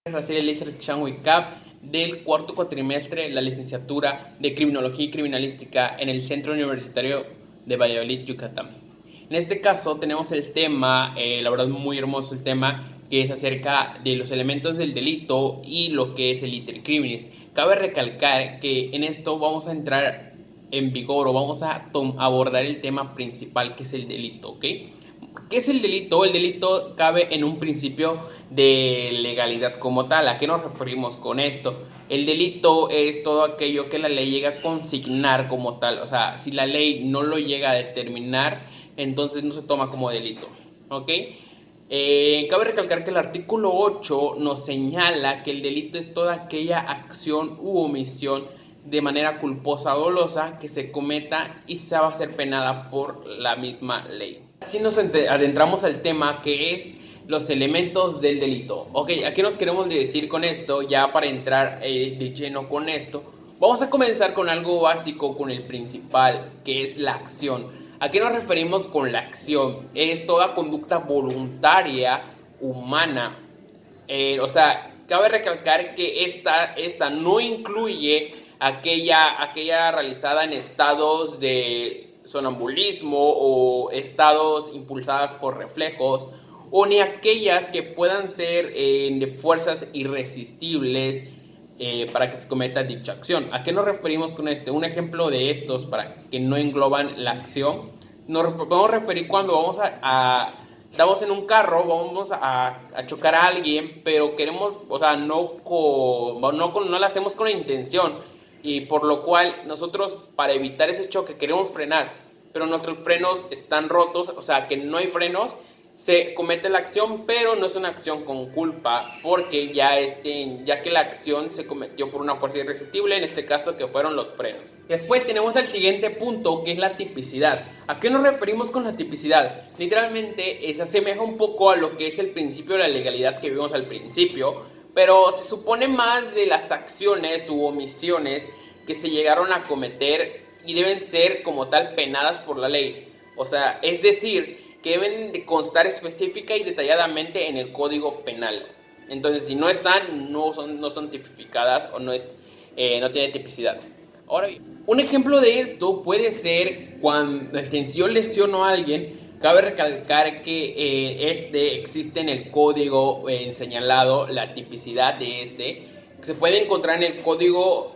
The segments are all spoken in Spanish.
Raciel Eliezer Chanwicap del cuarto cuatrimestre de la licenciatura de Criminología y Criminalística en el Centro Universitario de Valladolid, Yucatán. En este caso tenemos el tema, la verdad muy hermoso el tema, que es acerca de los elementos del delito y lo que es el iter criminis. Cabe recalcar que en esto vamos a entrar en vigor o vamos a abordar el tema principal, que es el delito, ¿ok? ¿Qué es el delito? El delito cabe en un principio de legalidad como tal. ¿A qué nos referimos con esto? El delito es todo aquello que la ley llega a consignar como tal. O sea, si la ley no lo llega a determinar, entonces no se toma como delito. ¿Ok? Cabe recalcar que el artículo 8 nos señala que el delito es toda aquella acción u omisión de manera culposa o dolosa que se cometa y se va a ser penada por la misma ley. Así nos adentramos al tema que es los elementos del delito. Ok, ¿a qué nos queremos decir con esto? Ya para entrar de lleno con esto, vamos a comenzar con algo básico, con el principal, que es la acción. ¿A qué nos referimos con la acción? Es toda conducta voluntaria humana. O sea, cabe recalcar que esta no incluye aquella realizada en estados de sonambulismo o estados impulsadas por reflejos, o ni aquellas que puedan ser de fuerzas irresistibles para que se cometa dicha acción. ¿A qué nos referimos con este? Un ejemplo de estos, para que no engloban la acción, nos podemos referir cuando estamos en un carro, vamos a chocar a alguien, pero queremos, o sea, no lo hacemos con la intención, y por lo cual nosotros, para evitar ese choque, queremos frenar, pero nuestros frenos están rotos, o sea, que no hay frenos. Se comete la acción, pero no es una acción con culpa, porque ya que la acción se cometió por una fuerza irresistible, en este caso que fueron los frenos. Después tenemos el siguiente punto, que es la tipicidad. ¿A qué nos referimos con la tipicidad? Literalmente se asemeja un poco a lo que es el principio de la legalidad que vimos al principio, pero se supone más de las acciones u omisiones que se llegaron a cometer y deben ser como tal penadas por la ley. O sea, es decir, que deben de constar específica y detalladamente en el Código Penal. Entonces, si no están, no son tipificadas o no tiene tipicidad. Ahora bien, un ejemplo de esto puede ser cuando yo lesiono a alguien. Cabe recalcar que existe en el código señalado la tipicidad de que se puede encontrar en el Código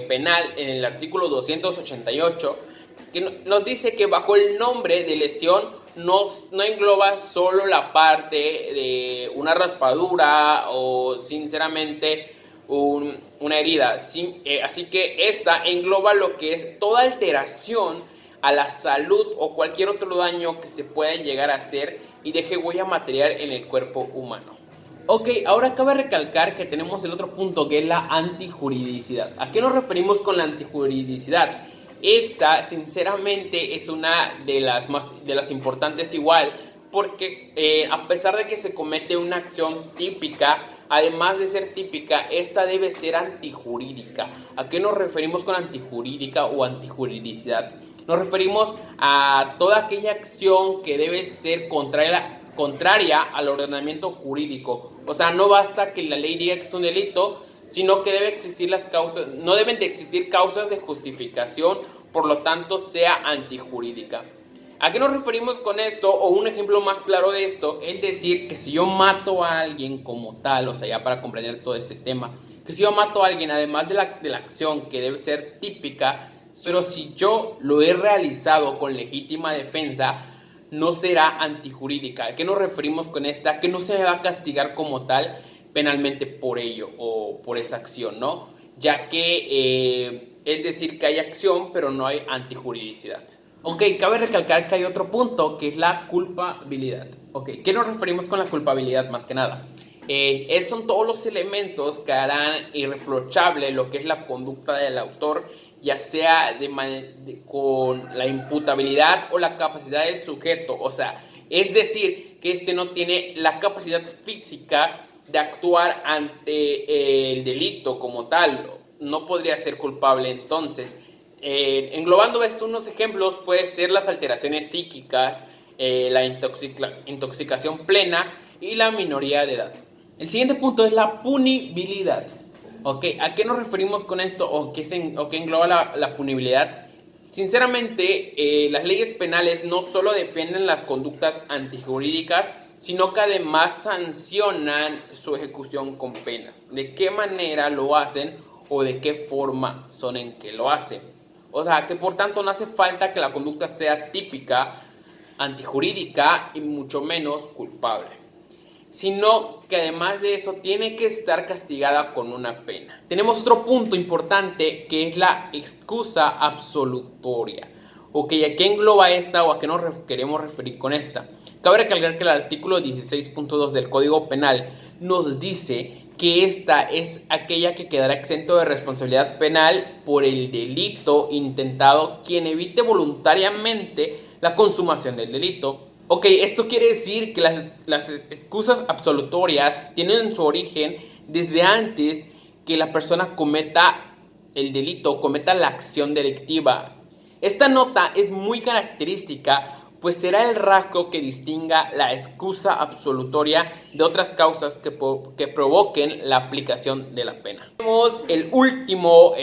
Penal, en el artículo 288, que nos dice que bajo el nombre de lesión no engloba solo la parte de una raspadura o sinceramente una herida, así que esta engloba lo que es toda alteración a la salud o cualquier otro daño que se pueda llegar a hacer y deje huella material en el cuerpo humano. Ok, ahora cabe recalcar que tenemos el otro punto, que es la antijuridicidad. ¿A qué nos referimos con la antijuridicidad? Esta, sinceramente, es una de las importantes igual, porque a pesar de que se comete una acción típica, además de ser típica, esta debe ser antijurídica. ¿A qué nos referimos con antijurídica o antijuridicidad? Nos referimos a toda aquella acción que debe ser contraria al ordenamiento jurídico. O sea, no basta que la ley diga que es un delito, sino que no deben de existir causas de justificación, por lo tanto sea antijurídica. ¿A qué nos referimos con esto? O un ejemplo más claro de esto es decir que si yo mato a alguien como tal, o sea, ya para comprender todo este tema, que si yo mato a alguien, además de la acción que debe ser típica, pero si yo lo he realizado con legítima defensa, no será antijurídica. ¿A qué nos referimos con esta? Que no se me va a castigar como tal penalmente por ello o por esa acción, ¿no? Ya que es decir que hay acción, pero no hay antijuridicidad. Ok, cabe recalcar que hay otro punto, que es la culpabilidad. Ok, ¿qué nos referimos con la culpabilidad más que nada? Son todos los elementos que harán irreprochable lo que es la conducta del autor, ya sea con la imputabilidad o la capacidad del sujeto. O sea, es decir, que este no tiene la capacidad física de actuar ante el delito como tal. No podría ser culpable entonces. Englobando esto, unos ejemplos pueden ser las alteraciones psíquicas, la intoxicación plena y la minoría de edad. El siguiente punto es la punibilidad. ¿Ok? ¿A qué nos referimos con esto? ¿O qué engloba la punibilidad? Sinceramente, las leyes penales no solo defienden las conductas antijurídicas, sino que además sancionan su ejecución con penas. ¿De qué manera lo hacen o de qué forma son en que lo hacen? O sea, que por tanto no hace falta que la conducta sea típica, antijurídica y mucho menos culpable, sino que además de eso tiene que estar castigada con una pena. Tenemos otro punto importante que es la excusa absolutoria. Ok, ¿a qué engloba esta o a qué nos queremos referir con esta? Cabe recalcar que el artículo 16.2 del Código Penal nos dice que esta es aquella que quedará exento de responsabilidad penal por el delito intentado quien evite voluntariamente la consumación del delito. Ok, esto quiere decir que las excusas absolutorias tienen su origen desde antes que la persona cometa el delito, cometa la acción delictiva. Esta nota es muy característica, pues será el rasgo que distinga la excusa absolutoria de otras causas que provoquen la aplicación de la pena. Tenemos el último,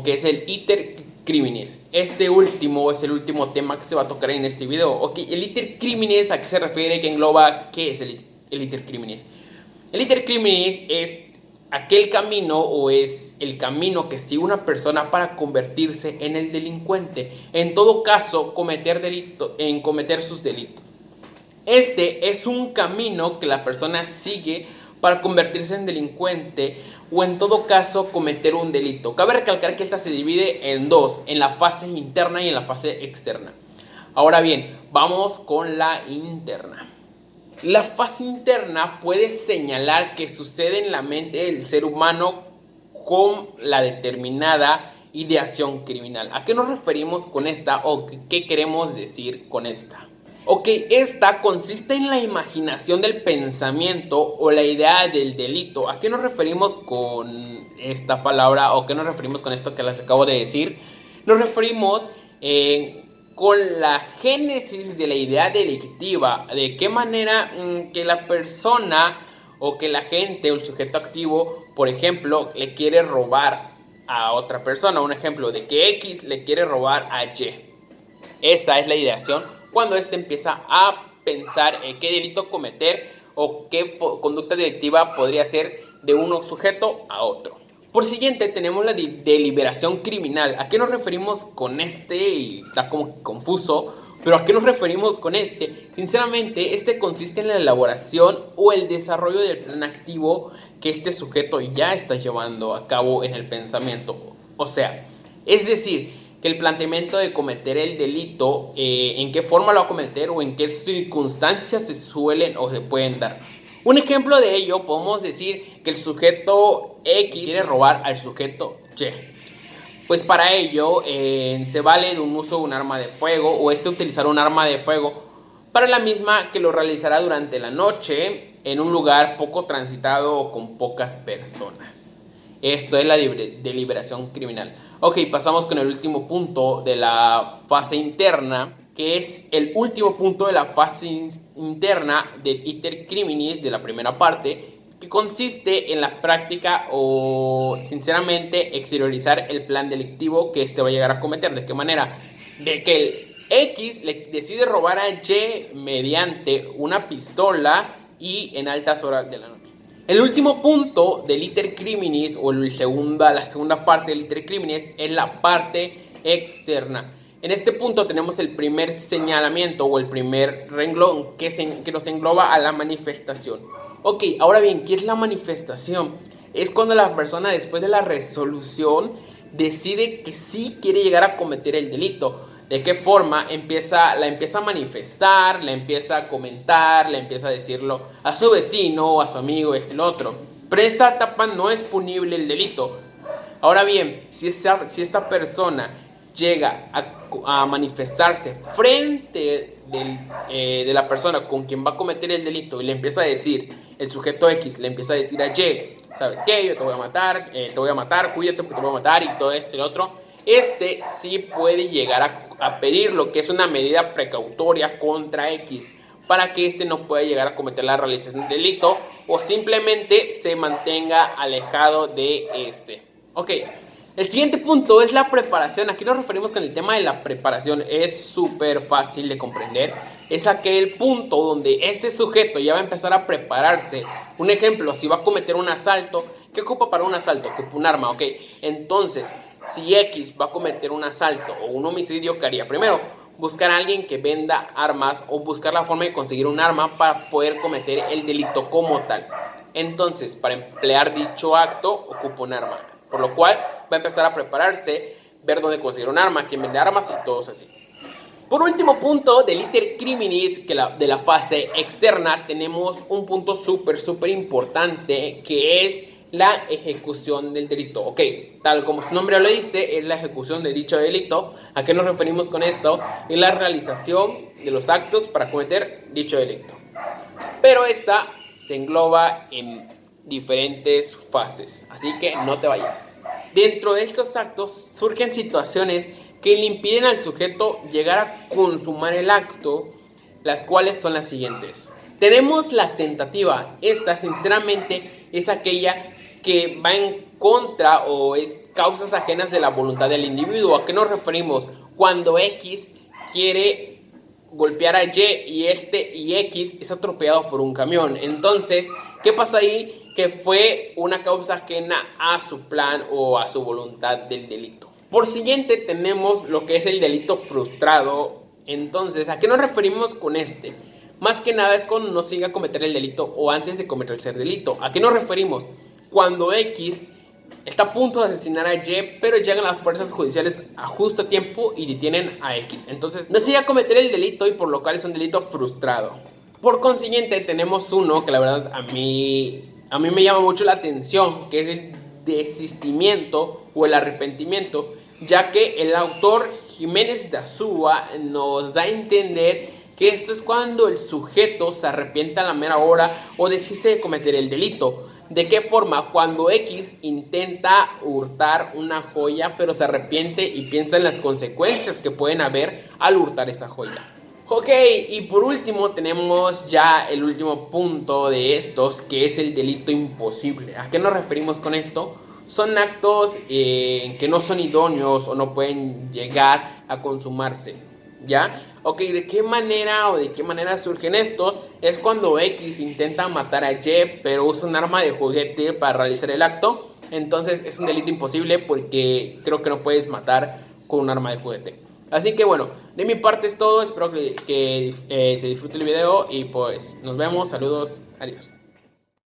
que es el iter criminis. Este último es el último tema que se va a tocar en este video. Ok, el iter criminis, ¿a qué se refiere? ¿Qué engloba? ¿Qué es el iter criminis? El iter criminis es aquel camino o es el camino que sigue una persona para convertirse en el delincuente. En todo caso, cometer sus delitos. Este es un camino que la persona sigue para convertirse en delincuente o en todo caso cometer un delito. Cabe recalcar que esta se divide en dos, en la fase interna y en la fase externa. Ahora bien, vamos con la interna. La fase interna puede señalar qué sucede en la mente del ser humano con la determinada ideación criminal. ¿A qué nos referimos con esta o qué queremos decir con esta? Ok, esta consiste en la imaginación del pensamiento o la idea del delito. ¿A qué nos referimos con esta palabra o qué nos referimos con esto que les acabo de decir? Nos referimos con la génesis de la idea delictiva. De qué manera que la persona o que la gente o el sujeto activo, por ejemplo, le quiere robar a otra persona. Un ejemplo de que X le quiere robar a Y. Esa es la ideación cuando éste empieza a pensar en qué delito cometer o qué conducta delictiva podría ser de un sujeto a otro. Por siguiente tenemos la deliberación criminal. ¿A qué nos referimos con este? Y está como confuso, pero ¿a qué nos referimos con este? Sinceramente, este consiste en la elaboración o el desarrollo del plan activo que este sujeto ya está llevando a cabo en el pensamiento. O sea, es decir, que el planteamiento de cometer el delito, en qué forma lo va a cometer o en qué circunstancias se suelen o se pueden dar. Un ejemplo de ello podemos decir que el sujeto X quiere robar al sujeto Y. Pues para ello se vale de un uso de un arma de fuego o utilizar un arma de fuego para la misma que lo realizará durante la noche en un lugar poco transitado o con pocas personas. Esto es la deliberación criminal. Ok, pasamos con el último punto de la fase interna, que es el último punto de la fase interna del iter criminis de la primera parte, que consiste en la práctica o, sinceramente, exteriorizar el plan delictivo que este va a llegar a cometer. ¿De qué manera? De que el X le decide robar a Y mediante una pistola y en altas horas de la noche. El último punto del iter criminis o la segunda parte del iter criminis es la parte externa. En este punto tenemos el primer señalamiento o el primer renglón que nos engloba a la manifestación. Ok, ahora bien, ¿qué es la manifestación? Es cuando la persona después de la resolución decide que sí quiere llegar a cometer el delito. ¿De qué forma? La empieza a manifestar, la empieza a comentar, la empieza a decirlo a su vecino, a su amigo, el otro. Pero en esta etapa no es punible el delito. Ahora bien, si esta persona llega a manifestarse frente de la persona con quien va a cometer el delito y le empieza a decir, el sujeto X le empieza a decir a Y, ¿sabes qué? Yo te voy a matar, cuídate porque te voy a matar y todo esto y lo otro. Este sí puede llegar a pedir lo que es una medida precautoria contra X para que éste no pueda llegar a cometer la realización del delito o simplemente se mantenga alejado de este. Ok, el siguiente punto es la preparación. Aquí nos referimos con el tema de la preparación. Es súper fácil de comprender. Es aquel punto donde este sujeto ya va a empezar a prepararse. Un ejemplo, si va a cometer un asalto, ¿qué ocupa para un asalto? Ocupa un arma, ok. Entonces, si X va a cometer un asalto o un homicidio, ¿qué haría? Primero, buscar a alguien que venda armas o buscar la forma de conseguir un arma para poder cometer el delito como tal. Entonces, para emplear dicho acto, ocupa un arma. Por lo cual, va a empezar a prepararse, ver dónde conseguir un arma, quién vende armas y todo así. Por último punto, del iter criminis, que de la fase externa, tenemos un punto súper importante, que es la ejecución del delito. Ok, tal como su nombre lo dice, es la ejecución de dicho delito. ¿A qué nos referimos con esto? Es la realización de los actos para cometer dicho delito. Pero esta se engloba en diferentes fases, así que no te vayas. Dentro de estos actos surgen situaciones que le impiden al sujeto llegar a consumar el acto, las cuales son las siguientes. Tenemos la tentativa. Esta, sinceramente, es aquella que va en contra o es causas ajenas de la voluntad del individuo. ¿A qué nos referimos? Cuando X quiere golpear a Y y X es atropellado por un camión. Entonces, ¿qué pasa ahí? Que fue una causa ajena a su plan o a su voluntad del delito. Por siguiente tenemos lo que es el delito frustrado. Entonces, ¿a qué nos referimos con este? Más que nada es cuando no se llega a cometer el delito o antes de cometer el delito. ¿A qué nos referimos? Cuando X está a punto de asesinar a Y, pero llegan las fuerzas judiciales a justo tiempo y detienen a X. Entonces, no se llega a cometer el delito y por lo cual es un delito frustrado. Por consiguiente, tenemos uno que la verdad a mí me llama mucho la atención, que es el desistimiento o el arrepentimiento, ya que el autor Jiménez de Azúa nos da a entender que esto es cuando el sujeto se arrepiente a la mera hora o desiste de cometer el delito. ¿De qué forma? Cuando X intenta hurtar una joya, pero se arrepiente y piensa en las consecuencias que pueden haber al hurtar esa joya. Ok, y por último tenemos ya el último punto de estos, que es el delito imposible. ¿A qué nos referimos con esto? Son actos que no son idóneos o no pueden llegar a consumarse, ¿ya? Ok, ¿de qué manera surgen estos? Es cuando X intenta matar a Y, pero usa un arma de juguete para realizar el acto. Entonces es un delito imposible porque creo que no puedes matar con un arma de juguete. Así que bueno, de mi parte es todo. Espero que se disfrute el video y pues nos vemos. Saludos, adiós.